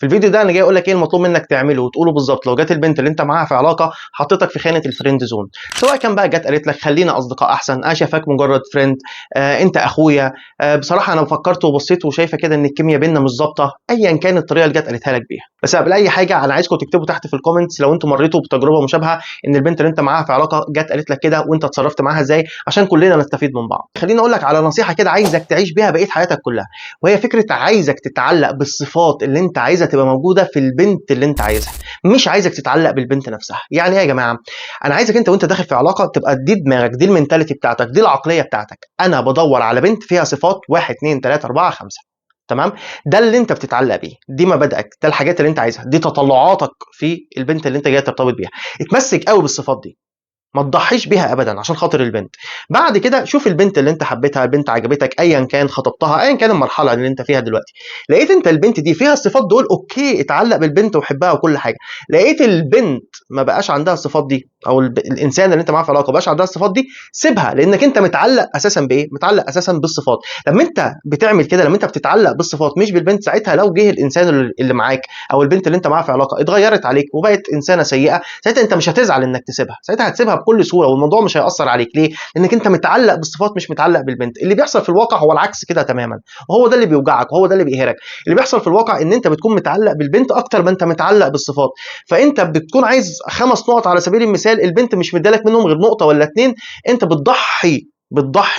في الفيديو ده انا جاي اقول لك ايه المطلوب منك تعمله وتقوله بالظبط لو جت البنت اللي انت معاها في علاقه حطيتك في خانه الفريند زون، سواء كان بقى جت قالت لك خلينا اصدقاء احسن، انا شايفاك مجرد فريند، انت اخويا، بصراحه انا فكرت وبصيت وشايفه كده ان الكيمياء بيننا مش ظابطه، ايا كانت الطريقه اللي جت قالتها لك بيها. بس قبل اي حاجه انا عايزكم تكتبوا تحت في الكومنتس لو انتم مريتوا بتجربه مشابهه ان البنت اللي انت معاها في علاقه جت قالت لك كده وانت اتصرفت معاها ازاي، عشان كلنا نستفيد من بعض. خليني اقول لك على نصيحه كده عايزك تعيش بيها بقيه حياتك كلها، وهي فكره عايزك تتعلق بالصفات اللي انت عايزها تبقى موجوده في البنت اللي انت عايزها، مش عايزك تتعلق بالبنت نفسها. يعني ايه يا جماعه؟ انا عايزك انت وانت داخل في علاقه تبقى دي دماغك، دي المينتاليتي بتاعتك، دي العقليه بتاعتك، انا بدور على بنت فيها صفات 1 2 3 4 5. تمام؟ ده اللي انت بتتعلق بيه، دي مبادئك، ده الحاجات اللي انت عايزها، دي تطلعاتك في البنت اللي انت جاي ترتبط بيها. اتمسك قوي بالصفات دي، ما تضحيش بيها ابدا عشان خاطر البنت. بعد كده شوف البنت اللي انت حبيتها، البنت عجبتك، ايا كان خطبتها، ايا كان المرحله اللي انت فيها دلوقتي، لقيت انت البنت دي فيها الصفات دول، اوكي اتعلق بالبنت وحبها وكل حاجه. لقيت البنت ما بقاش عندها الصفات دي، او الانسان اللي انت معاه في علاقه ما بقاش عندها الصفات دي، سيبها، لانك انت متعلق اساسا بايه؟ متعلق اساسا بالصفات. لما انت بتعمل كده، لما انت بتتعلق بالصفات مش بالبنت، ساعتها لو جه الانسان اللي معاك او البنت اللي انت معاها في علاقه اتغيرت عليك وبقت انسانه سيئه، ساعتها انت مش هتزعل انك تسيبها، ساعتها هتسيبها بكل سهوله والموضوع مش هيأثر عليك. ليه؟ لانك انت متعلق بالصفات مش متعلق بالبنت. اللي بيحصل في الواقع هو العكس كده تماما، وهو ده اللي بيوجعك وهو ده اللي بيقهرك. اللي بيحصل في الواقع ان انت بتكون متعلق بالبنت اكتر ما انت متعلق بالصفات، فانت بتكون عايز 5 نقط على سبيل المثال، البنت مش مدالك منهم غير نقطه ولا 2، انت بتضحي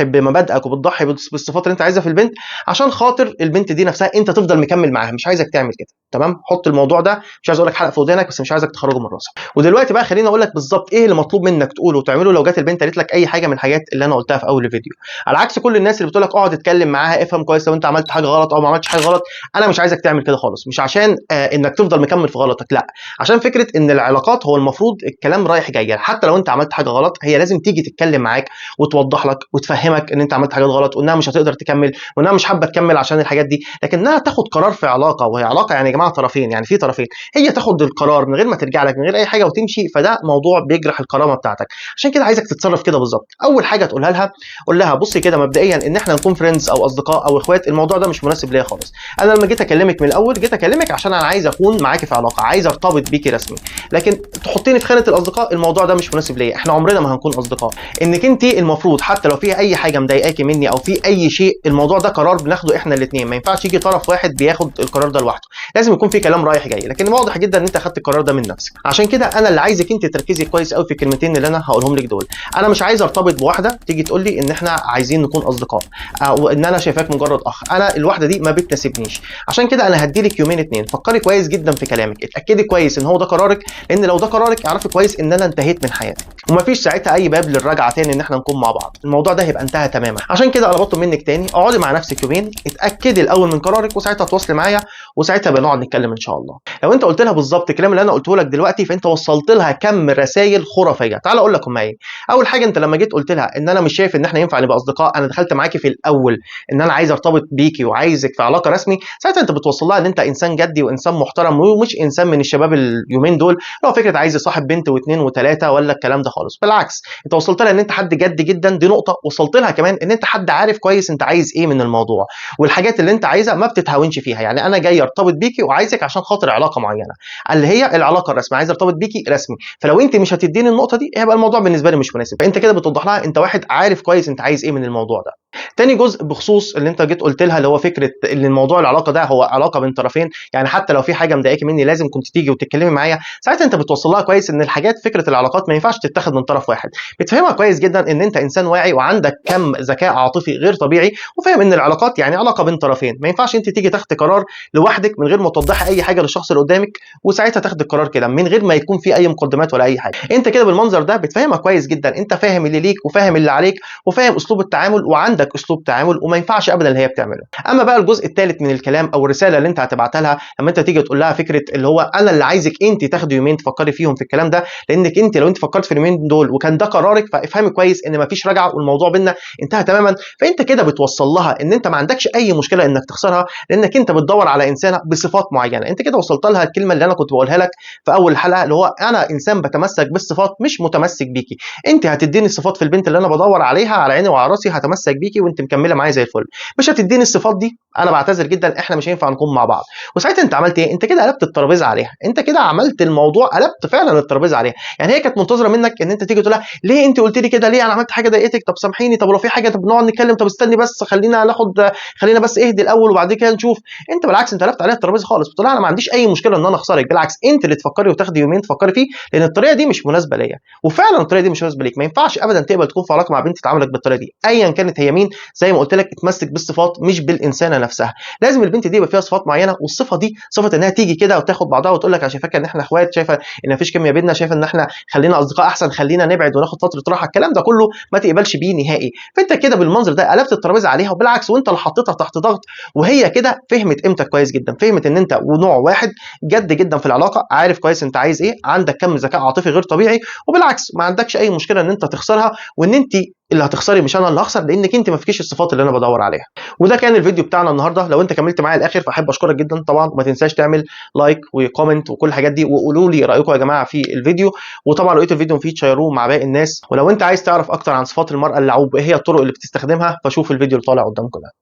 بمبادئك وبتضحي بالصفات اللي انت عايزها في البنت عشان خاطر البنت دي نفسها انت تفضل مكمل معاها. مش عايزك تعمل كده، تمام؟ حط الموضوع ده، مش عايز اقول لك حلق في ودانك، بس مش عايزك تخرجه من راسك. ودلوقتي بقى خليني اقول لك بالظبط ايه اللي مطلوب منك تقوله وتعمله لو جت البنت قالت لك اي حاجه من الحاجات اللي انا قلتها في اول الفيديو. على عكس كل الناس اللي بتقول لك اقعد اتكلم معاها، افهم كويس لو انت عملت حاجه غلط او ما عملتش حاجه غلط، انا مش عايزك تعمل كده خالص. مش عشان انك تفضل مكمل في غلطك، لا، عشان فكره ان العلاقات هو المفروض الكلام رايح جاي. حتى لو انت عملت حاجه غلط هي لازم تيجي تتكلم معاك وتوضح لك وتفهمك ان انت عملت حاجات غلط وانها مش هتقدر تكمل وانها مش حابه تكمل عشان الحاجات دي. لكنها تاخد قرار في علاقه، وهي علاقه يعني يا جماعه طرفين، يعني في طرفين، هي تاخد القرار من غير ما ترجع لك من غير اي حاجه وتمشي، فده موضوع بيجرح الكرامه بتاعتك. عشان كده عايزك تتصرف كده بالظبط. اول حاجه تقولها لها، قول لها بصي كده مبدئيا ان احنا نكون فريندز او اصدقاء او اخوات، الموضوع ده مش مناسب ليا خالص. انا لما جيت اكلمك من الاول جيت اكلمك عشان انا عايز اكون معاكي في علاقه، عايز ارتبط بيكي رسمي، لكن تحطيني في خانه الاصدقاء الموضوع ده مش مناسب ليا، احنا عمرنا ما هنكون اصدقاء. انك انت المفروض حتى لو في اي حاجه مضايقاكي مني او في اي شيء، الموضوع ده قرار بناخده احنا الاثنين، ما ينفعش يجي طرف واحد بياخد القرار ده لوحده، لازم يكون في كلام رايح جاي. لكن واضح جدا ان انت اخدت القرار ده من نفسك. عشان كده انا اللي عايزك انت تركزي كويس قوي في الكلمتين اللي انا هقولهم لك دول. انا مش عايز ارتبط بواحده تيجي تقول لي ان احنا عايزين نكون اصدقاء او ان انا شايفاك مجرد اخ، انا الواحده دي ما بتناسبنيش. عشان كده انا هديلك يومين 2 فكري كويس جدا في كلامك، اتاكدي كويس ان هو ده قرارك، لان لو ده قرارك اعرفي كويس ان انا انتهيت من حياتك ومفيش ساعتها اي باب للرجعه تاني ان احنا نكون مع بعض، الموضوع ده هيبقى انتهى تماما. عشان كده انا بطلب منك تاني اقعدي مع نفسك يومين، اتاكدي الاول من قرارك وساعتها تواصلي معايا وساعتها بنقعد نتكلم ان شاء الله. لو انت قلت لها بالظبط الكلام اللي انا قلته لك دلوقتي فانت وصلت لها كم رسائل خرافيه. تعال اقول لك هم ايه. اول حاجه، انت لما جيت قلت لها ان انا مش شايف ان احنا ينفع نبقى اصدقاء، انا دخلت معاكي في الاول ان انا عايز ارتبط بيكي وعايزك في علاقه رسمي، ساعتها انت بتوصل لها ان انت انسان جدي وانسان محترم ومش انسان من الشباب اليومين دول لو فكره عايز يصاحب بنت واثنين وثلاثه ولا الكلام ده خالص. بالعكس، انت وصلت لها ان انت حد جد جدا، دي نقطه. وصلت لها كمان ان انت حد عارف كويس انت عايز ايه من الموضوع، والحاجات اللي انت عايزها ما بتتهاونش فيها. يعني انا جاي ارتبط بيكي وعايزك عشان خاطر علاقه معينه اللي هي العلاقه الرسميه، عايز ارتبط بيكي رسمي، فلو انت مش هتديني النقطه دي هيبقى الموضوع بالنسبه لي مش مناسب. فانت كده بتوضح لها انت واحد عارف كويس انت عايز ايه من الموضوع ده. تاني جزء بخصوص اللي انت جيت قلت لها اللي هو فكره ان الموضوع العلاقه ده هو علاقه بين طرفين، يعني حتى لو في حاجه مضايقاكي مني لازم كنت تيجي وتتكلمي معايا، ساعتها انت بتوصل لها كويس ان الحاجات فكره العلاقات ما ينفعش تتاخد من طرف واحد. بتفهمها كويس جدا ان انت انسان واعي وعندك كم ذكاء عاطفي غير طبيعي، وفاهم ان العلاقات يعني علاقه بين طرفين، ما ينفعش انت تيجي تاخدي قرار لوحدك من غير ما توضحي اي حاجه للشخص اللي قدامك وساعتها تاخدي القرار كده من غير ما يكون في اي مقدمات ولا اي حاجه. انت كده بالمنظر ده بتفهمها كويس جدا، انت فاهم اللي ليك وفاهم اللي عليك وفاهم اسلوب التعامل وعندك اسلوب تعامل، وما ينفعش ابدا اللي هي بتعمله. اما بقى الجزء الثالث من الكلام او الرساله اللي انت هتبعتها لها لما انت تيجي تقول لها فكره اللي هو انا اللي عايزك انت تاخدي يومين تفكري فيهم في الكلام ده، لانك انت لو انت فكرت في اليومين دول وكان ده قرارك فافهمي كويس ان مفيش رجعه والموضوع بينا انتهى تماما. فانت كده بتوصل لها ان انت ما عندكش اي مشكله انك تخسرها، لانك انت بتدور على انسانه بصفات معينه. انت كده وصلت لها الكلمه اللي انا كنت بقولها لك في اول الحلقه، اللي هو انا انسان بتمسك بالصفات مش متمسك بيكي. انت هتديني الصفات في البنت اللي انا بدور عليها على عيني وعلى راسي، هتمسك بيكي فيكي وانت مكمله معايا زي الفل، مش هتديني الصفات دي، انا بعتذر جدا، احنا مش هينفع نكون مع بعض. وساعتها انت عملت ايه؟ انت كده قلبت الترابيزه عليها، انت كده عملت الموضوع، قلبت فعلا الترابيزه عليها. يعني هي كانت منتظره منك ان انت تيجي تقول لها ليه انت قلت لي كده، ليه انا عملت حاجه ضايقتك، طب سامحيني، طب لو في حاجه طب نقعد نتكلم، طب استني بس خلينا بس اهدي الاول وبعد كده نشوف. انت بالعكس انت قلبت عليها الترابيزه خالص، بتقول لها انا ما عنديش اي مشكله ان انا اخسرك، بالعكس انت اللي تفكري وتاخدي يومين تفكري فيه، لان الطريقه دي مش مناسبه ليا. وفعلا الطريقه دي مش مناسبه ليك، ما ينفعش ابدا تقبل تكون في علاقه مع بنت تعاملك بالطريقه دي ايا كانت هي مين. زي ما قلت لك اتمسك بالصفات مش بالانسانه نفسها. لازم البنت دي يبقى فيها صفات معينه، والصفه دي صفه انها تيجي كده وتاخد بعضها وتقول لك انا شايفاك ان احنا اخوات، شايفه ان مفيش كيمياء بيننا، شايفه ان احنا خلينا اصدقاء احسن، خلينا نبعد وناخد فتره راحه، الكلام ده كله ما تقبلش بيه نهائي. فانت كده بالمنظر ده قلبت الترابيزه عليها، وبالعكس وانت اللي حطيتها تحت ضغط. وهي كده فهمت قيمتك كويس جدا، فهمت ان انت ونوع واحد جد جدا في العلاقه، عارف كويس انت عايز ايه، عندك كم ذكاء عاطفي غير طبيعي، وبالعكس ما عندكش اي مشكله ان انت تخسرها، وان انت اللي هتخسري مش انا اللي هخسر، لانك انت ما فيكيش الصفات اللي انا بدور عليها. وده كان الفيديو بتاعنا النهارده، لو انت كملت معايا الاخر فاحب اشكرك جدا طبعا، وما تنساش تعمل لايك وكومنت وكل الحاجات دي، وقولوا لي رايكم يا جماعه في الفيديو. وطبعا لو لقيتوا الفيديو مفيد شيروه مع باقي الناس. ولو انت عايز تعرف اكتر عن صفات المراه اللعوب وايه هي الطرق اللي بتستخدمها، فشوف الفيديو اللي طالع قدامكم ده.